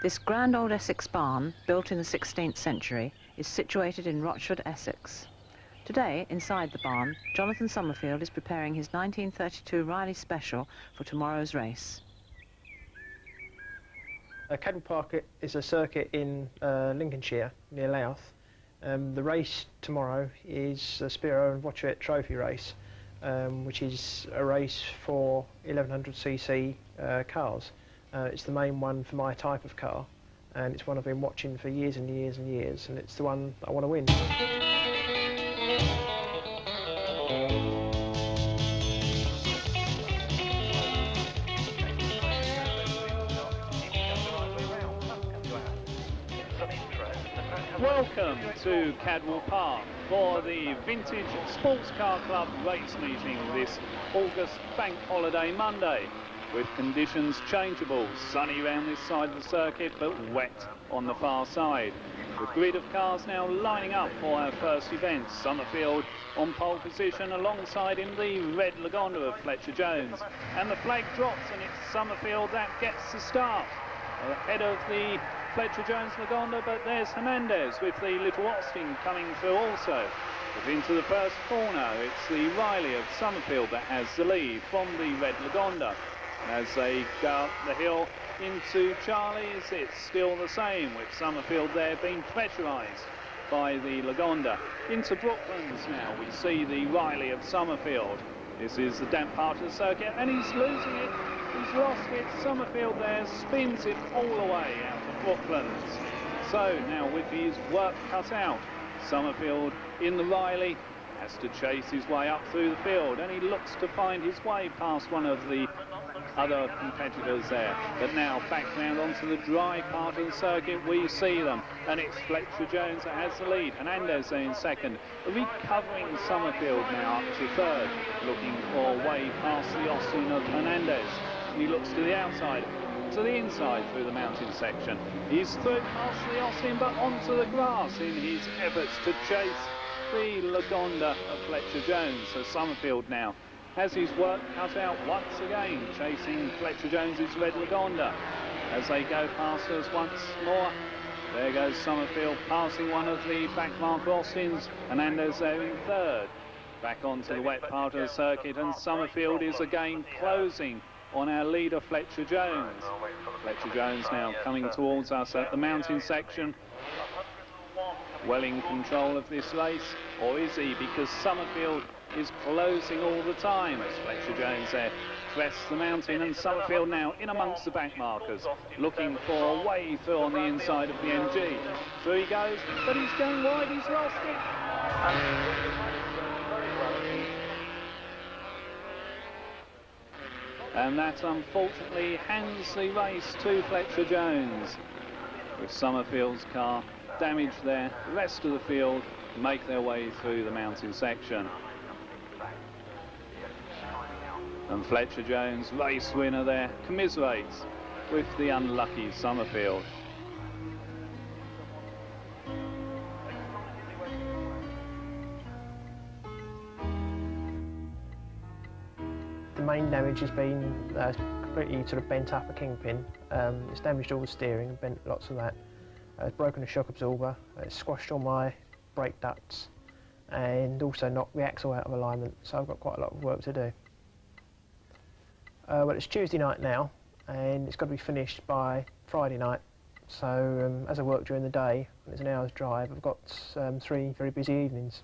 This grand old Essex barn, built in the 16th century, is situated in Rochford, Essex. Today, inside the barn, Jonathan Summerfield is preparing his 1932 Riley Special for tomorrow's race. Cadwell Park is a circuit in Lincolnshire, near Louth. The race tomorrow is the Spiro and Watchett Trophy race, which is a race for 1100cc cars. It's the main one for my type of car, and it's one I've been watching for years and years and years, and it's the one I want to win. Welcome to Cadwell Park for the Vintage Sports Car Club race meeting this August Bank Holiday Monday, with conditions changeable, sunny round this side of the circuit but wet on the far side. The grid of cars now lining up for our first event. Summerfield on pole position, alongside him the red Lagonda of Fletcher Jones, and the flag drops and it's Summerfield that gets the start ahead of the Fletcher Jones Lagonda, but there's Hernandez with the Little Austin coming through also. But into the first corner, it's the Riley of Summerfield that has the lead from the red Lagonda. As they go up the hill into Charlie's, it's still the same, with Summerfield there being pressurised by the Lagonda. Into Brooklands now, we see the Riley of Summerfield. This is the damp part of the circuit, and he's losing it. He's lost it. Summerfield there spins it all the way out of Brooklands. So now, with his work cut out, Summerfield in the Riley has to chase his way up through the field, and he looks to find his way past one of the other competitors there. But now back round onto the dry part of the circuit, we see them, and it's Fletcher Jones that has the lead. Hernandez there in second, recovering Summerfield now up to third, looking for a way past the Austin of Hernandez. He looks to the outside, to the inside through the mountain section. He's through past the Austin but onto the grass in his efforts to chase the Lagonda of Fletcher Jones. So Summerfield now has his work cut out once again, chasing Fletcher Jones's red Lagonda. As they go past us once more, there goes Summerfield passing one of the backmark Austins. Hernandez there in third. Back onto the wet part of the circuit, and Summerfield is again closing on our leader Fletcher Jones. Fletcher Jones now coming towards us at the mountain section. Well in control of this race, or is he? Because Summerfield is closing all the time as Fletcher Jones there crests the mountain, and Summerfield now in amongst the back markers, looking for a way through on the inside of the MG. Through he goes, but he's going wide, he's lost it. And that unfortunately hands the race to Fletcher Jones, with Summerfield's car damaged there. The rest of the field make their way through the mountain section. And Fletcher Jones, race winner there, commiserates with the unlucky Summerfield. The main damage has been completely sort of bent up a kingpin. It's damaged all the steering and bent lots of that. It's broken the shock absorber, it's squashed all my brake ducts, and also knocked the axle out of alignment, so I've got quite a lot of work to do. Well, it's Tuesday night now, and it's got to be finished by Friday night, so as I work during the day, and it's an hour's drive, I've got 3 very busy evenings.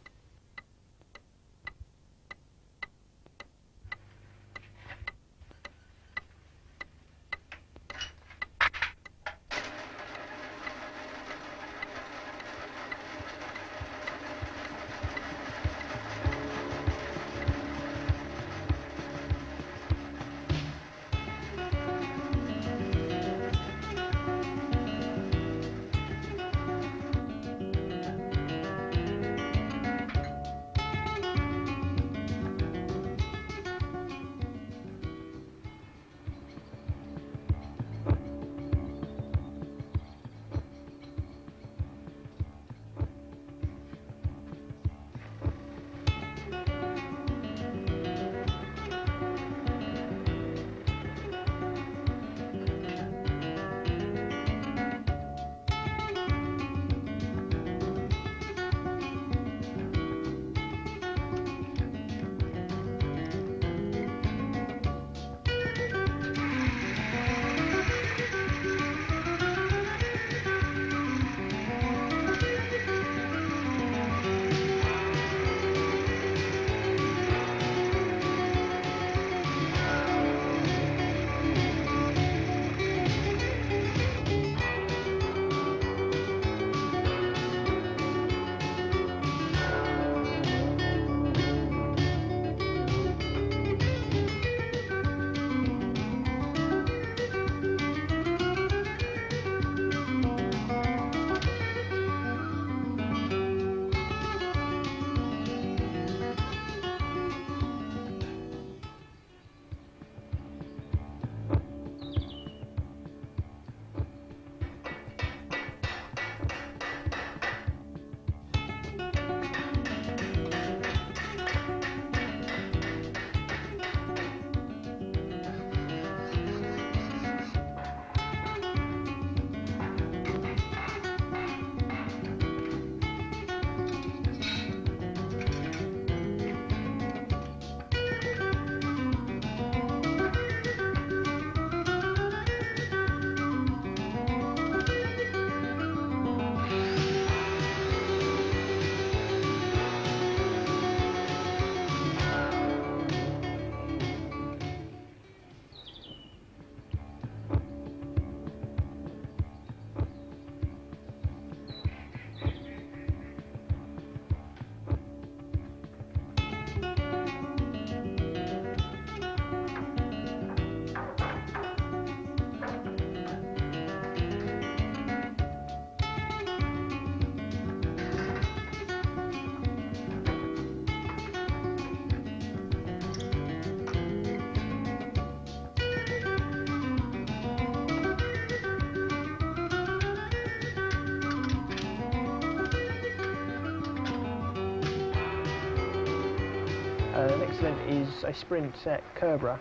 The next event is a sprint at Curborough,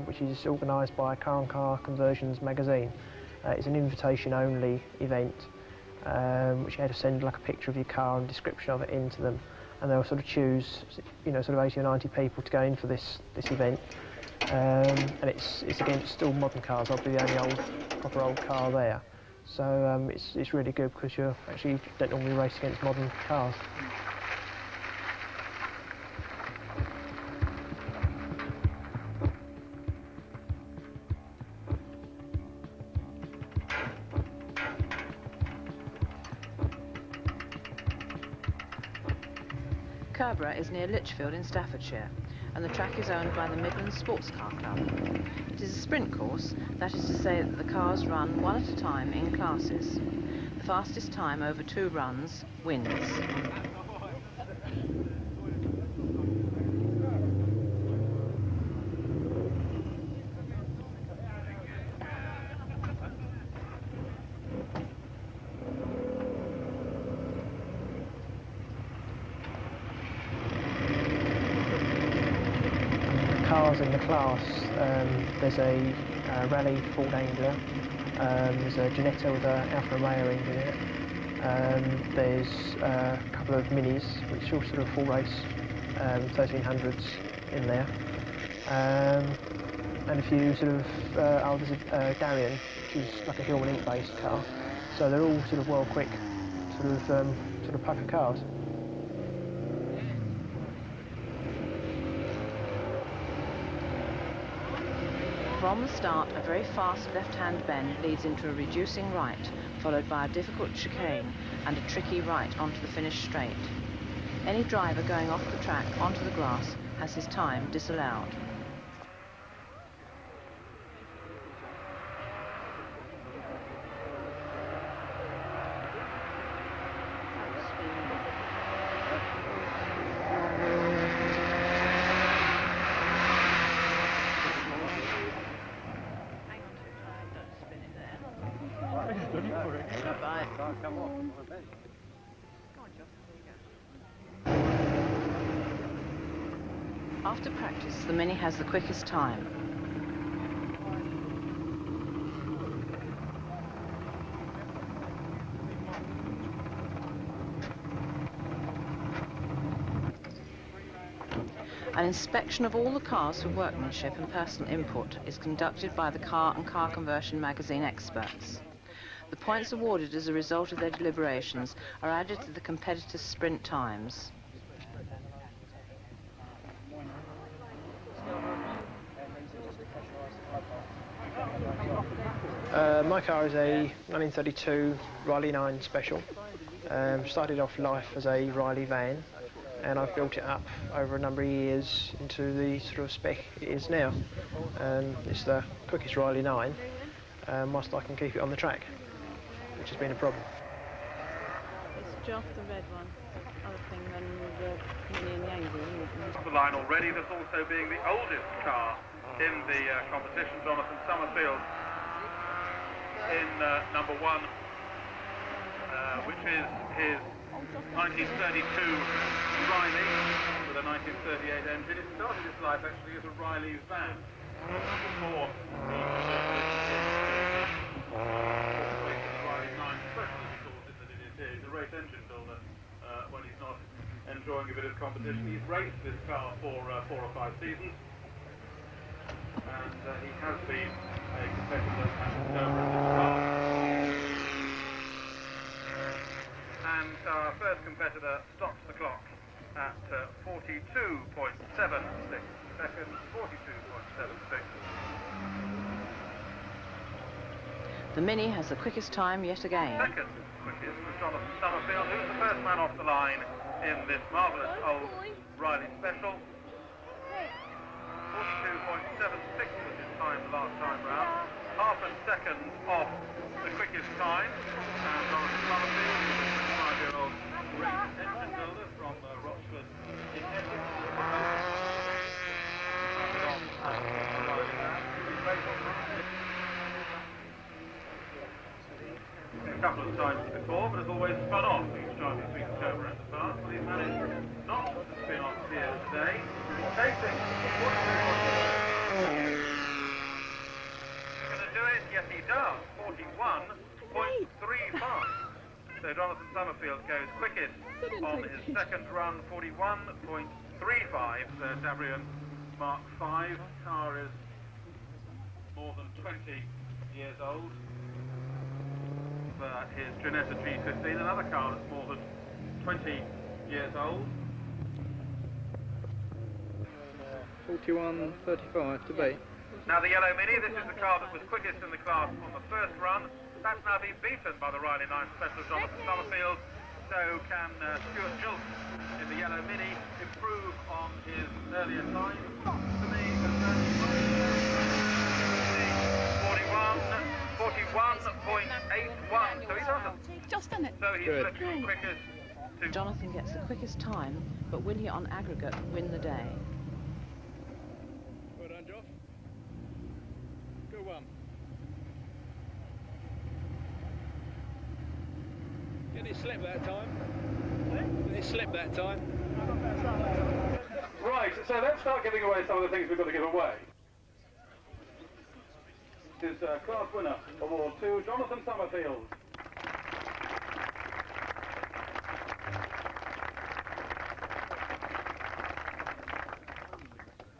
which is organised by Car and Car Conversions magazine. It's an invitation-only event, which you had to send like a picture of your car and description of it into them, and they'll sort of choose, you know, sort of 80 or 90 people to go in for this event. And it's against all modern cars. I'll be the only proper old car there. So it's really good because you actually don't normally race against modern cars. Curborough is near Lichfield in Staffordshire, and the track is owned by the Midlands Sports Car Club. It is a sprint course, that is to say that the cars run one at a time in classes. The fastest time over 2 runs wins. Cars in the class, there's a Rally Ford Anglia, there's a Ginetta with an Alfa Romeo engine in it, there's a couple of Minis which are sort of full race 1300s in there, and a few sort of, there's a Darien, which is like a Hill and Eat based car, so they're all sort of well quick sort of pack of cars. From the start, a very fast left-hand bend leads into a reducing right, followed by a difficult chicane and a tricky right onto the finish straight. Any driver going off the track onto the grass has his time disallowed. After practice, the Mini has the quickest time. An inspection of all the cars for workmanship and personal input is conducted by the Car and Car Conversion magazine experts. The points awarded as a result of their deliberations are added to the competitors' sprint times. My car is a 1932 Riley 9 Special. Started off life as a Riley van, and I've built it up over a number of years into the sort of spec it is now. It's the quickest Riley 9, whilst I can keep it on the track, which has been a problem. It's Joff, the red one, other thing than the Mini and the Anglia. Off the line already, this also being the oldest car in the competition. Jonathan Summerfield in number 1, which is his 1932 Riley with a 1938 engine. It started its life actually as a Riley van before Riley 9 Special, as he calls it, that it is a race engine builder when he's not enjoying a bit of competition. He's raced this car for 4 or 5 seasons, and he has been a competitor at Curborough this car. And our first competitor stops the clock at 42.76 seconds, 42.76. The Mini has the quickest time yet again. Second quickest was Joff Summerfield, who's the first man off the line in this marvellous old Riley Special. 42.76 was his time the last time round. Half a second off the quickest time. And Jonathan Summerfield, who's a 25-year-old race engine builder from Rochford in Essex. a couple of times before, but has always spun off each time he's been over at the start. But he's managed not to spin off here today. He's chasing. He's going to do it? Yes, he does. 41.35. So Jonathan Summerfield goes quickest on his second run, 41.35. So Dabrian Mark 5 car is more than 20 years old. His Ginetta G15, another car that's more than 20 years old. 41.35 to beat. Now the yellow Mini, this is the car that was quickest in the class on the first run. That's now been beaten by the Riley 9 special Jonathan Summerfield. So can Stuart Schultz in the yellow Mini improve on his earlier time? To me, 41.81. So he doesn't. Just done it. So he's looking quickest to... Jonathan gets the quickest time, but will he on aggregate win the day? Well done, Joff. Good one. Did it slip that time? Did it slip that time? Right, so let's start giving away some of the things we've got to give away. This is class winner, award to Jonathan Summerfield.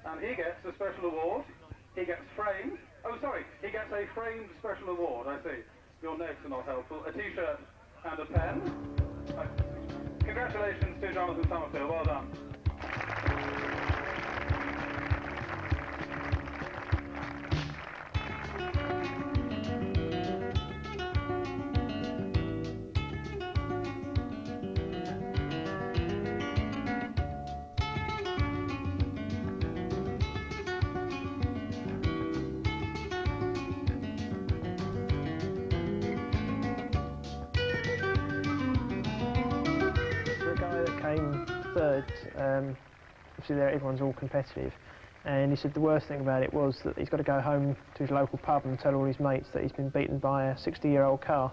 And he gets a special award. He gets framed. Oh, sorry, he gets a framed special award, I see. Your notes are not helpful. A t-shirt and a pen. Congratulations to Jonathan Summerfield, well done. Came third, obviously there everyone's all competitive, and he said the worst thing about it was that he's got to go home to his local pub and tell all his mates that he's been beaten by a 60-year-old car.